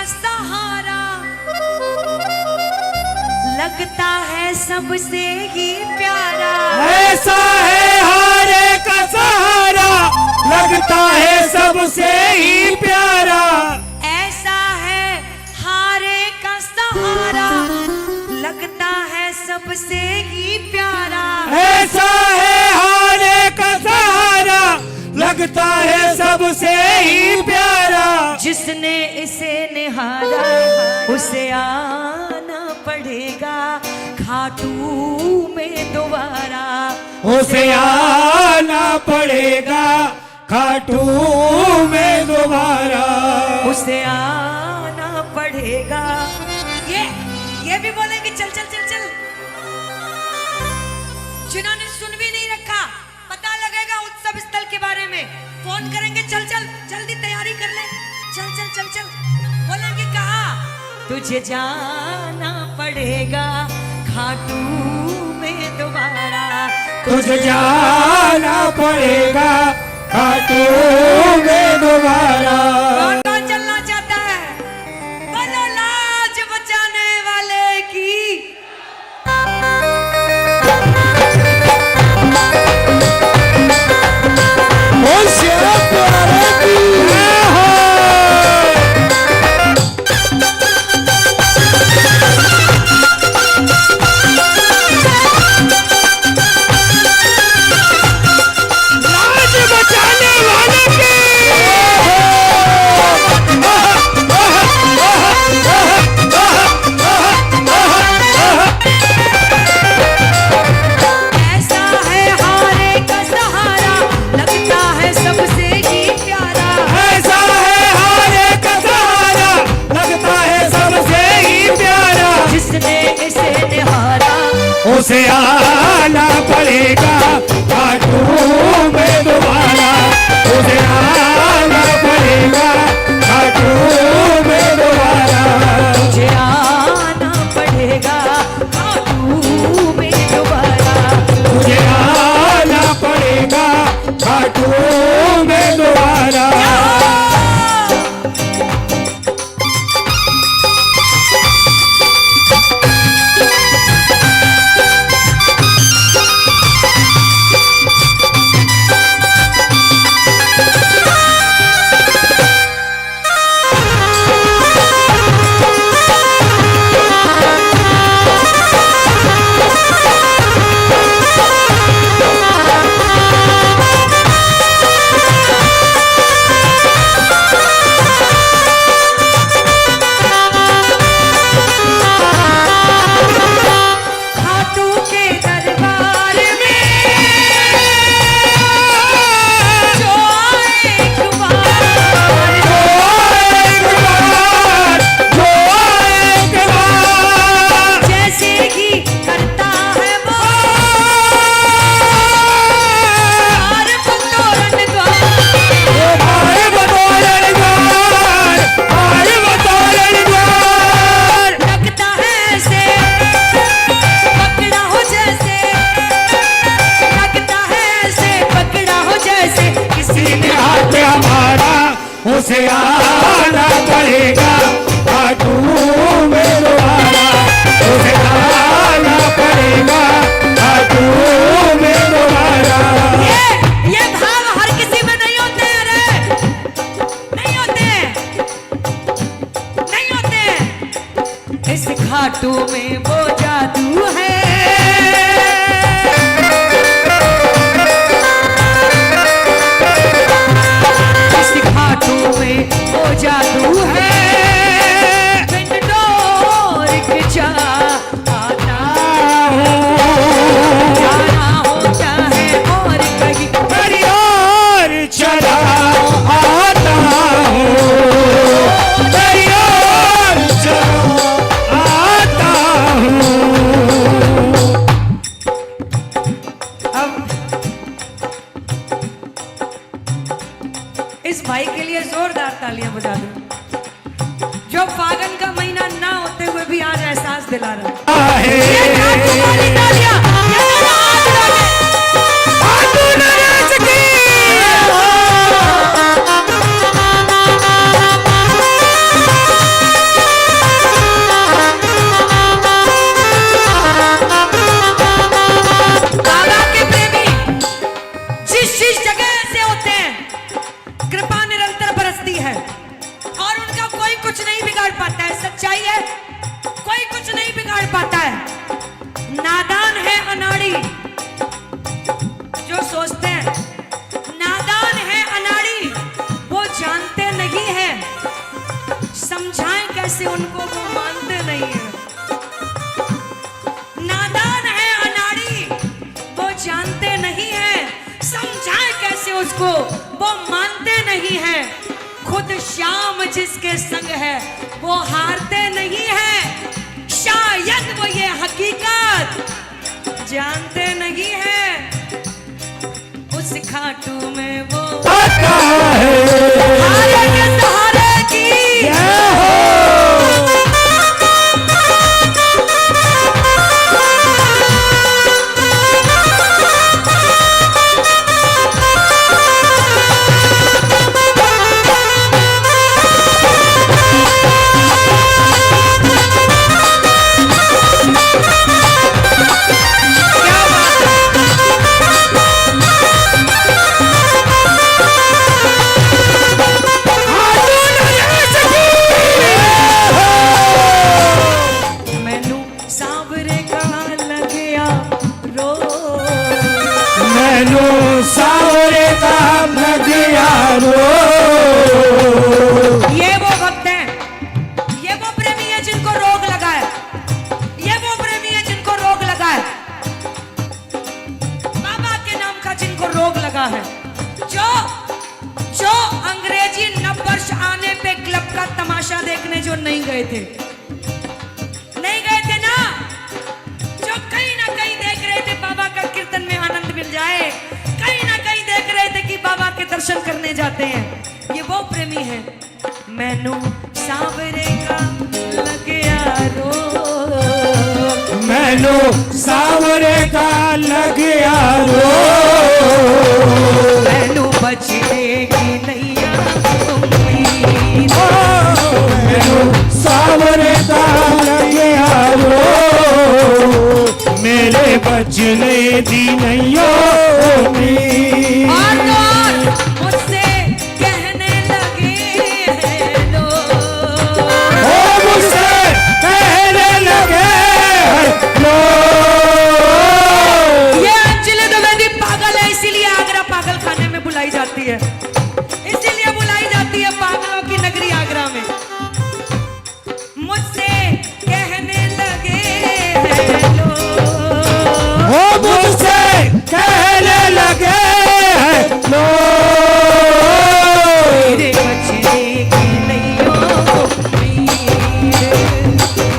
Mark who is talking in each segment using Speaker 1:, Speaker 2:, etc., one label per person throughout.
Speaker 1: सहारा लगता है सबसे ही प्यारा।
Speaker 2: ऐसा है हारे का सहारा लगता है सबसे ही प्यारा।
Speaker 1: ऐसा है हारे का सहारा लगता है सबसे ही प्यारा।
Speaker 2: ऐसा है हारे का सहारा लगता है सबसे ही प्यारा।
Speaker 1: जिसने इसे निहारा उसे आना पड़ेगा खाटू में दोबारा।
Speaker 2: उसे आना पड़ेगा खाटू में दोबारा।
Speaker 1: उसे आना पड़ेगा। ये भी बोलेंगे चल चल चल चल। जिन्होंने सुन भी नहीं रखा पता लगेगा उत्सव स्थल के बारे में फोन करेंगे चल चल जल्दी तैयारी कर ले चल चल चल चल। बोलेंगे कहा तुझे जाना पड़ेगा खाटू में दोबारा।
Speaker 2: तुझे जाना पड़ेगा खाटू में दोबारा।
Speaker 1: कौन कौन चलना चाहता है बोलो लाज बचाने वाले की।
Speaker 2: उसे आना पड़ेगा खाटू में दोबारा। उसे आना पड़ेगा खाटू में दोबारा।
Speaker 1: तुझे आना पड़ेगा खाटू में दोबारा।
Speaker 2: तुझे आना पड़ेगा खाटू में दोबारा। उसे आना पड़ेगा खाटू में दोबारा। उसे आना पड़ेगा खाटू में दोबारा।
Speaker 1: ये भाव हर किसी में नहीं होते हैं रे। नहीं होते नहीं होते। इस खाटू में वो जादू है में वो जादू है। डोर के जा आता जाना होता है और कहीं
Speaker 2: मेरी ओर चला आता हूँ। मेरी ओर चला आता हूँ।
Speaker 1: अब इस भाई के लिए जोरदार तालियां बजा दो जो फागुन का महीना ना होते हुए भी आज एहसास दिला रहा है। है और उनका कोई कुछ नहीं बिगाड़ पाता है। सच्चाई है, कोई कुछ नहीं बिगाड़ पाता है। नादान है अनाड़ी जो सोचते हैं, नादान है अनाड़ी वो जानते नहीं है, समझाएं कैसे उनको वो मानते नहीं है। नादान है अनाड़ी वो जानते नहीं है, समझाएं कैसे उसको वो मानते नहीं है। खुद शाम जिसके संग है वो हारते नहीं है, शायद वो ये हकीकत जानते नहीं है। उस खाटू में वो
Speaker 2: आता है
Speaker 1: सहारे के सहारे की
Speaker 2: सावरे का लगिया रो।
Speaker 1: ये वो भक्त हैं, ये वो प्रेमी है जिनको रोग लगा है, ये वो प्रेमी है जिनको रोग लगा है, बाबा के नाम का जिनको रोग लगा है। जो अंग्रेजी नववर्ष आने पे क्लब का तमाशा देखने जो नहीं गए थे, नहीं गए थे ना, जो कहीं ना कहीं देख रहे थे बाबा का कीर्तन में आनंद मिल जाए, कहीं ना कहीं देख रहे थे कि बाबा के दर्शन करने जाते हैं, ये वो प्रेमी है। मैनू सावरे का लगिया रो,
Speaker 2: मैनू सावरे का लगिया रो,
Speaker 1: मैनू बचेगी नैया उम्मीद,
Speaker 2: मैनू सावरे का लगिया रो, मेरे बचने दी नैया उम्मीद।
Speaker 1: और मुझसे कहने लगे हैं लोग,
Speaker 2: ओ मुझसे कहने लगे लोग,
Speaker 1: ये अंजलि द्विवेदी पागल है, इसीलिए आगरा पागल खाने में बुलाई जाती है, इसीलिए बुलाई जाती है पागलों की नगरी आगरा में। मुझसे कहने लगे हैं लोग,
Speaker 2: ओ मुझसे कहने लगे लोग,
Speaker 1: मेरे बचने की नैया उम्मीद,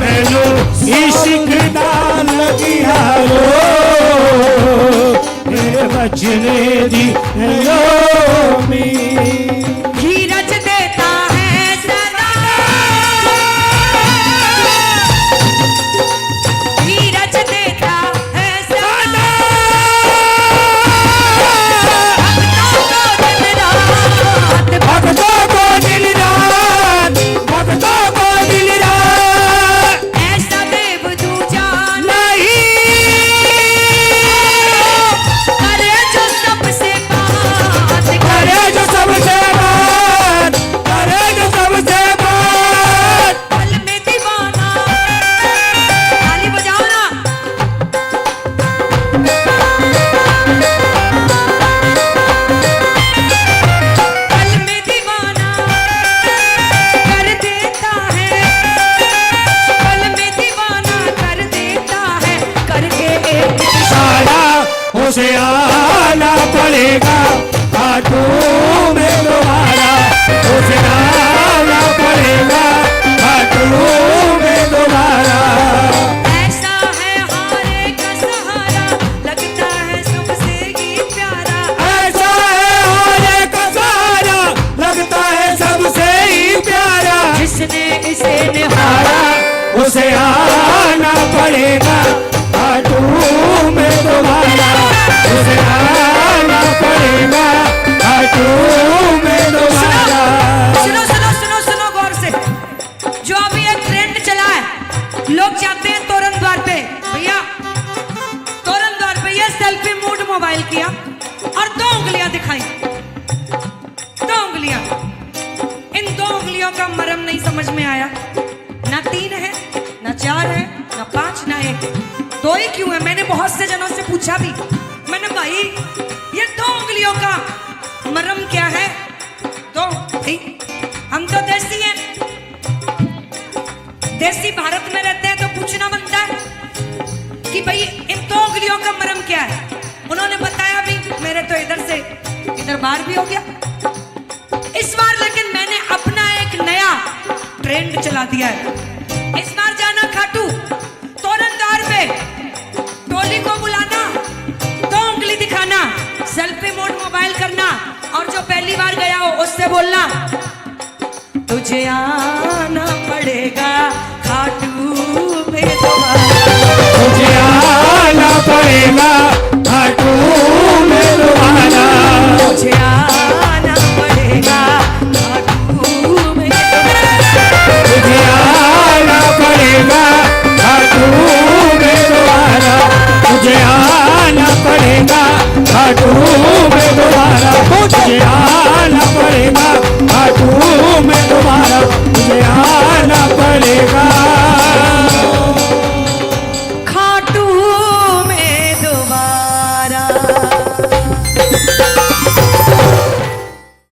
Speaker 2: मैनू इश्क दा लगिया रो, मेरे बचने दी नैया उम्मीद।
Speaker 1: धीरज देता है सदा, धीरज देता है सदा, भक्तों को दिन रात,
Speaker 2: भक्तों को दिन रात
Speaker 1: ऐसा देव दूजा
Speaker 2: नहीं,
Speaker 1: करे जो सबसे बात
Speaker 2: करे जो सबसे बात, करे जो सबसे बात,
Speaker 1: पल में दीवाना। ताली बजाओ ना, पल में दीवाना कर देता है, पल में दीवाना कर देता है, करके एक
Speaker 2: इशारा उसे आना पड़ेगा खाटू में दोबारा, उसे आना पड़ेगा खाटू में दोबारा।
Speaker 1: ऐसा है हारे का सहारा, लगता है सबसे ही प्यारा,
Speaker 2: ऐसा है होने का सहारा, लगता है सबसे ही प्यारा,
Speaker 1: जिसने इसे निहारा
Speaker 2: उसे आना पड़ेगा खाटू में दोबारा, उसे आना पड़ेगा खाटू में दोबारा।
Speaker 1: सुनो सुनो सुनो सुनो गौर से, जो अभी एक ट्रेंड चला है, लोग जाते हैं तोरण द्वार पे, भैया तोरण द्वार पे ये सेल्फी मूड मोबाइल किया और 2 उंगलियां दिखाई, 2 उंगलियां। इन उंगलियों का मरम नहीं समझ में आया। ना 3 है, ना 4 है, ना 5, ना 1, 2 ही क्यों है? मैंने बहुत से जनों से पूछा भी। मैंने भाई ये 2 उंगलियों का मरम क्या है? तो भाई हम तो देसी हैं, देसी भारत में रहते हैं, तो पूछना बनता है कि भाई इन 2 उंगलियों का मरम क्या है। उन्होंने बताया भी, मेरे तो इधर से इधर बार भी हो गया। इस बार लेकिन मैंने अपना एक नया ट्रेंड चला दिया है। इस बार जाना खाटू तोरनदार पे, टोली को बुलाना, 2 उंगली दिखाना, सेल्फी मोड मोबाइल करना, और जो पहली बार गया हो उससे बोलना तुझे आना पड़ेगा खाटू में दोबारा,
Speaker 2: तुझे आना पड़ेगा खाटू में दोबारा,
Speaker 1: तुझे आना पड़ेगा खाटू में दोबारा,
Speaker 2: तुझे आना पड़ेगा खाटू में दोबारा, तुझे आना पड़ेगा खाटू में दोबारा, तुझे आना पड़ेगा खाटू में दोबारा, तुझे